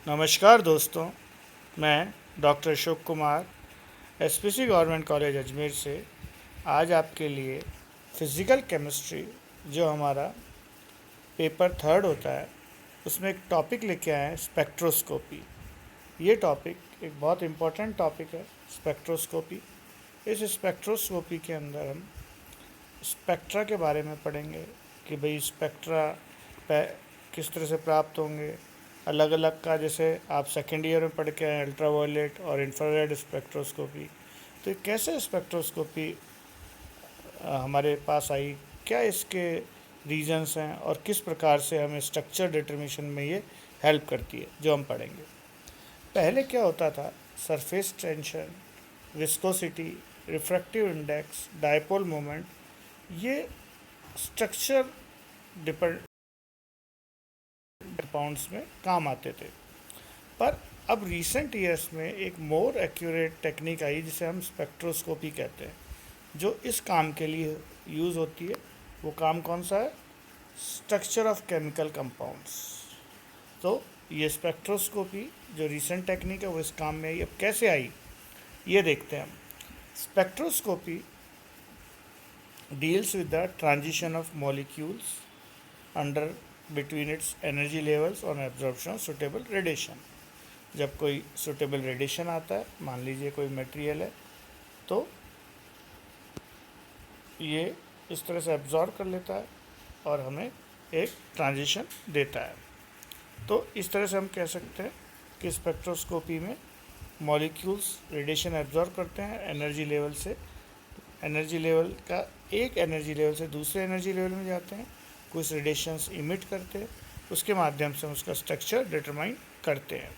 नमस्कार दोस्तों, मैं doctor Ashok Kumar SPC government college Ajmer से आज आपके लिए फ़िज़िकल केमिस्ट्री जो हमारा पेपर थर्ड होता है उसमें एक टॉपिक लेके आए हैं स्पेक्ट्रोस्कोपी। ये टॉपिक एक बहुत इम्पोर्टेंट टॉपिक है स्पेक्ट्रोस्कोपी। इस स्पेक्ट्रोस्कोपी के अंदर हम स्पेक्ट्रा के बारे में पढ़ेंगे कि भाई स्पेक्ट्रा किस तरह से प्राप्त होंगे। अलग अलग का जैसे आप सेकेंड ईयर में पढ़ के आए अल्ट्रावायलेट और इंफ्रारेड स्पेक्ट्रोस्कोपी, तो ये कैसे स्पेक्ट्रोस्कोपी हमारे पास आई, क्या इसके रीजंस हैं और किस प्रकार से हमें स्ट्रक्चर डिटर्मिनेशन में ये हेल्प करती है, जो हम पढ़ेंगे। पहले क्या होता था, surface tension, viscosity, refractive index, dipole moment, ये स्ट्रक्चर डिपेंड कंपाउंड्स में काम आते थे। पर अब रिसेंट ईयर्स में एक मोर एक्यूरेट टेक्निक आई जिसे हम स्पेक्ट्रोस्कोपी कहते हैं, जो इस काम के लिए यूज़ होती है। वो काम कौन सा है? Structure of chemical compounds. तो ये स्पेक्ट्रोस्कोपी जो रिसेंट टेक्निक है वो इस काम में आई। अब कैसे आई ये देखते हैं हम। Spectroscopy deals with the transition of molecules under between its energy levels और एब्जॉर्प्शन सुटेबल रेडिएशन। जब कोई सुटेबल रेडिएशन आता है, मान लीजिए कोई मटेरियल है, तो ये इस तरह से एब्जॉर्ब कर लेता है और हमें एक ट्रांजिशन देता है। तो इस तरह से हम कह सकते हैं कि स्पेक्ट्रोस्कोपी में मॉलिक्यूल्स रेडिएशन एब्जॉर्ब करते हैं एनर्जी लेवल से, एनर्जी लेवल का एक एनर्जी लेवल से दूसरे एनर्जी लेवल में जाते हैं, कुछ रेडिएशंस इमिट करते हैं, उसके माध्यम से हम उसका स्ट्रक्चर डिटरमाइन करते हैं।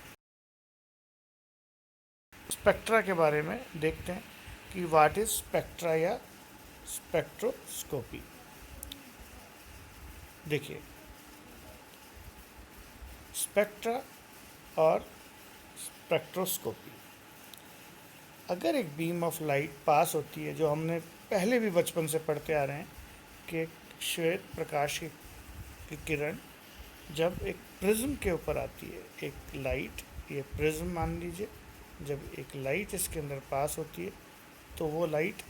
स्पेक्ट्रा के बारे में देखते हैं कि व्हाट इज स्पेक्ट्रा या स्पेक्ट्रोस्कोपी। देखिए, स्पेक्ट्रा और स्पेक्ट्रोस्कोपी, अगर एक बीम ऑफ लाइट पास होती है, जो हमने पहले भी बचपन से पढ़ते आ रहे हैं कि श्वेत प्रकाश की किरण जब एक प्रिज्म के ऊपर आती है, एक लाइट, ये प्रिज्म मान लीजिए, जब एक लाइट इसके अंदर पास होती है तो वो लाइट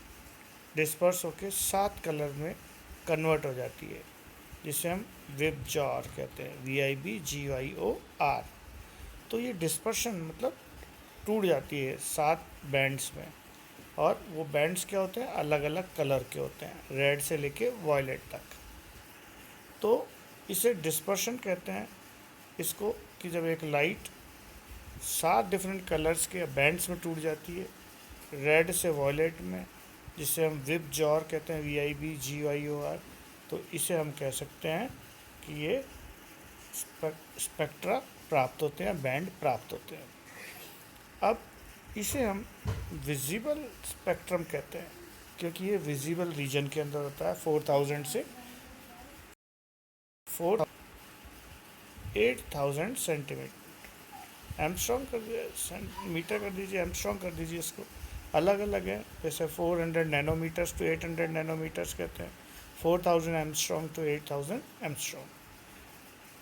डिस्पर्स होकर 7 कलर में कन्वर्ट हो जाती है, जिसे हम विबजॉर कहते हैं, VIBGYOR। तो ये डिस्पर्शन मतलब टूट जाती है 7 बैंड्स में, और वो बैंड्स क्या होते हैं? अलग अलग कलर के होते हैं, रेड से लेके वॉयलेट तक। तो इसे डिस्पर्शन कहते हैं इसको, कि जब एक लाइट 7 डिफरेंट कलर्स के बैंड्स में टूट जाती है, रेड से वॉयलेट में, जिसे हम विबजॉर कहते हैं, VIBGYOR। तो इसे हम कह सकते हैं कि ये स्पेक्ट्रा प्राप्त होते हैं, बैंड प्राप्त होते हैं। अब इसे हम विजिबल स्पेक्ट्रम कहते हैं, क्योंकि ये विजिबल रीजन के अंदर होता है। 4000 से 8000 सेंटीमीटर एमस्ट्रॉन्ग मीटर कर दीजिए, एमस्ट्रॉन्ग कर दीजिए इसको, अलग अलग है। जैसे 400 नैनोमीटर्स टू 800 नैनोमीटर्स कहते हैं, 4000 एमस्ट्रॉन्ग टू 8000 एमस्ट्रॉन्ग।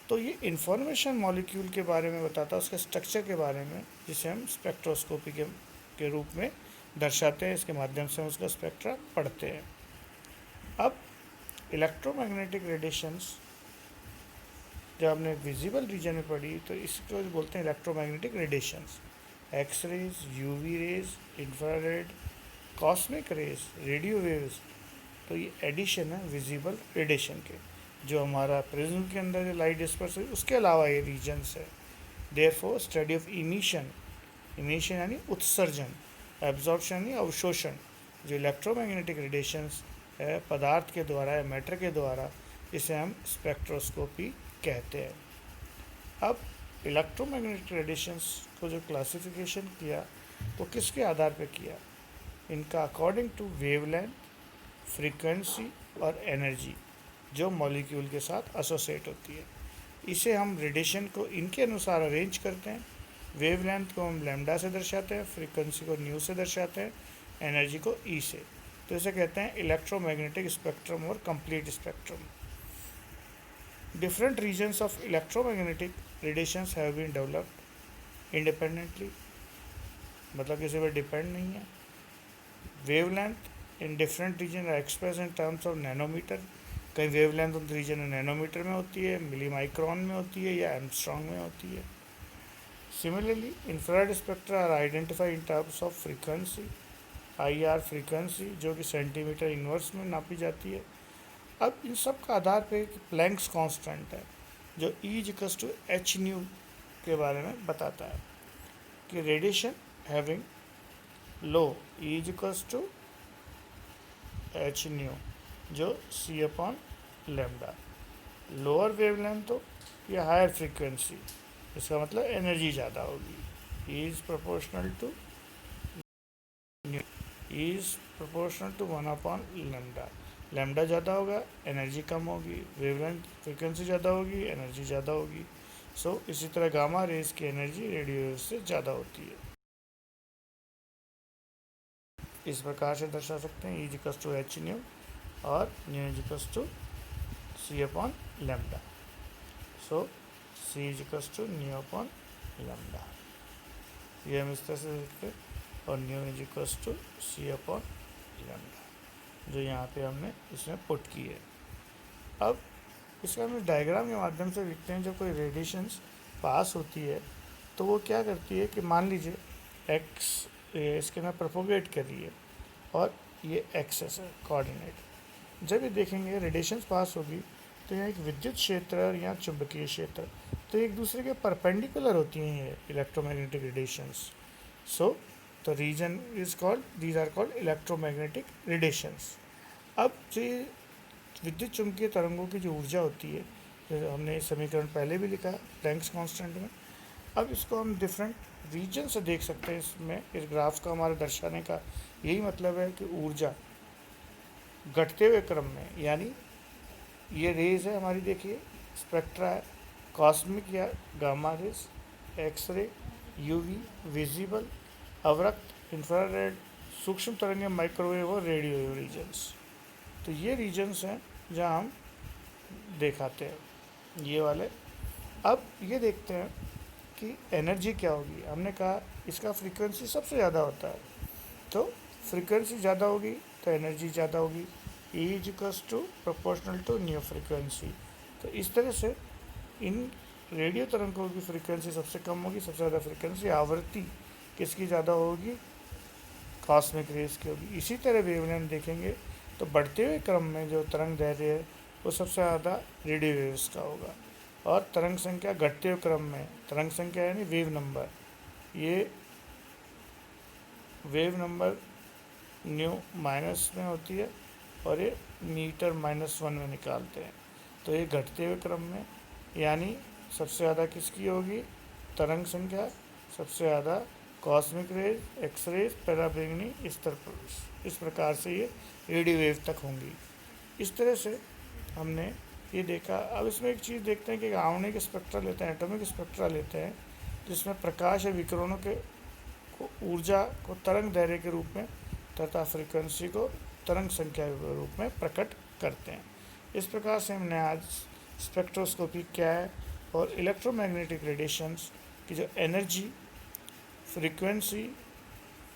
तो ये इंफॉर्मेशन मॉलिक्यूल के बारे में बताता है, उसके स्ट्रक्चर के बारे में, जिसे हम स्पेक्ट्रोस्कोपी के रूप में दर्शाते हैं। इसके माध्यम से हम उसका स्पेक्ट्रा पढ़ते हैं। अब इलेक्ट्रोमैग्नेटिक रेडिएशंस जब हमने विजिबल रीजन में पढ़ी, तो इसको बोलते हैं electromagnetic radiations. X rays, UV rays, infrared, cosmic rays, radio waves. तो ये एडिशन है विजिबल रेडिएशन के, जो हमारा प्रिज्म के अंदर जो लाइट डिस्पर्स हुई, उसके अलावा ये रीजन्स है। Therefore study of emission, emission यानी उत्सर्जन, एब्जॉर्प्शन यानी अवशोषण, जो इलेक्ट्रोमैग्नेटिक रेडिएशंस है पदार्थ के द्वारा या मैटर के द्वारा, इसे हम स्पेक्ट्रोस्कोपी कहते हैं। अब इलेक्ट्रोमैग्नेटिक रेडिएशंस को जो क्लासिफिकेशन किया वो किसके आधार पर किया? इनका अकॉर्डिंग टू वेवलेंथ, फ्रीक्वेंसी और एनर्जी जो मॉलिक्यूल के साथ एसोसिएट होती है। इसे हम रेडिएशन को इनके अनुसार अरेंज करते हैं। वेवलेंथ को हम लैम्डा से दर्शाते हैं, फ्रीक्वेंसी को न्यू से दर्शाते हैं, एनर्जी को ई से। तो इसे कहते हैं इलेक्ट्रोमैग्नेटिक स्पेक्ट्रम और complete spectrum. Different regions of electromagnetic radiations have been developed independently, मतलब किसी पर डिपेंड नहीं है। Wavelength in different region are express in terms of nanometre. कहीं वेवलेंथ उन रीजन में नैनोमीटर में होती है, मिली माइक्रोन में होती है, या एंगस्ट्रॉम में होती है। Similarly infrared spectra are identified in terms of frequency, IR frequency, जो कि सेंटीमीटर इनवर्स में नापी जाती है। अब इन सब का आधार पे एक प्लैंक्स कांस्टेंट है जो E=h के बारे में बताता है कि रेडिएशन हैविंग लो E=h, जो C/λ। लोअर वेवलेंथ हो या हायर फ्रीक्वेंसी, इसका मतलब एनर्जी ज़्यादा होगी। E is proportional to one upon lambda ज़्यादा होगा, एनर्जी कम होगी। वेवलेंथ फ्रीक्वेंसी ज़्यादा होगी, एनर्जी ज़्यादा होगी। इसी तरह गामा रेज की एनर्जी रेडियो वेव से ज़्यादा होती है। इस प्रकार से दर्शा सकते हैं E=h और C/λ। C=μ/λ, ये हम इस तरह से देखते हैं। और C/λ, जो यहाँ पे हमने इसमें पुट की है। अब इसका हम डायग्राम के माध्यम से देखते हैं। जब कोई रेडिएशंस पास होती है तो वो क्या करती है कि मान लीजिए एक्स इसके अंदर प्रोपोगेट कर रही है और ये एक्सेस है कोऑर्डिनेट। जब ये देखेंगे रेडिएशंस पास होगी तो यहाँ एक विद्युत क्षेत्र और यहाँ चुंबकीय क्षेत्र, तो एक दूसरे के परपेंडिकुलर होती हैं ये electromagnetic radiations. The region is called, these are called electromagnetic radiations. अब जो विद्युत चुंबकीय तरंगों की जो ऊर्जा होती है, जो हमने समीकरण पहले भी लिखा प्लैंक्स कांस्टेंट में, अब इसको हम डिफरेंट रीजन से देख सकते हैं। इसमें इस ग्राफ का हमारे दर्शाने का यही मतलब है कि ऊर्जा घटते हुए क्रम में, यानी ये रेज है हमारी, देखिए स्पेक्ट्रा है, कॉस्मिक या gamma rays, x ray, UV, visible, अवरक्त, इंफ्रारेड, सूक्ष्म तरंगें, माइक्रोवेव और रेडियो वेव रीजन्स। तो ये रीजन्स हैं जहाँ हम दिखाते हैं ये वाले। अब ये देखते हैं कि एनर्जी क्या होगी। हमने कहा इसका फ्रीक्वेंसी सबसे ज़्यादा होता है, तो फ्रीक्वेंसी ज़्यादा होगी तो एनर्जी ज़्यादा होगी। E=प्रोपोर्शनल टू न्यू फ्रीक्वेंसी। तो इस तरह से इन रेडियो तरंगों की फ्रीक्वेंसी सबसे कम होगी, सबसे ज़्यादा फ्रीक्वेंसी आवृत्ति किसकी ज़्यादा होगी, कॉस्मिक रेज की होगी। इसी तरह वेवलेंथ देखेंगे तो बढ़ते हुए क्रम में जो तरंग दैर्ध्य है वो सबसे ज़्यादा रेडियो वेव्स का होगा। और तरंग संख्या घटते हुए क्रम में, तरंग संख्या यानी वेव नंबर, ये वेव नंबर न्यू माइनस में होती है और ये मीटर-1 में निकालते हैं। तो ये घटते हुए क्रम में, यानी सबसे ज़्यादा किसकी होगी, तरंग संख्या, सबसे ज़्यादा कॉस्मिक रेज, एक्सरेज, पैराबैंगनी, इस प्रकार से ये रेडियो वेव तक होंगी। इस तरह से हमने ये देखा। अब इसमें एक चीज़ देखते हैं कि आणविक स्पेक्ट्रा लेते हैं, एटॉमिक स्पेक्ट्रा लेते हैं, जिसमें प्रकाश या विकिरणों के को ऊर्जा को तरंग दैर्ध्य के रूप में तथा फ्रीक्वेंसी को तरंग संख्या के रूप में प्रकट करते हैं। इस प्रकार से हमने आज स्पेक्ट्रोस्कोपी क्या है और इलेक्ट्रोमैग्नेटिक रेडिएशंस की जो एनर्जी, फ्रीक्वेंसी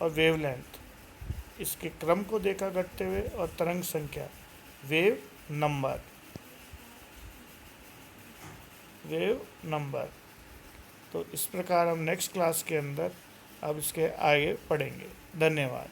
और वेवलेंथ, इसके क्रम को देखा घटते हुए, और तरंग संख्या, वेव नंबर। तो इस प्रकार हम नेक्स्ट क्लास के अंदर अब इसके आगे पढ़ेंगे। धन्यवाद।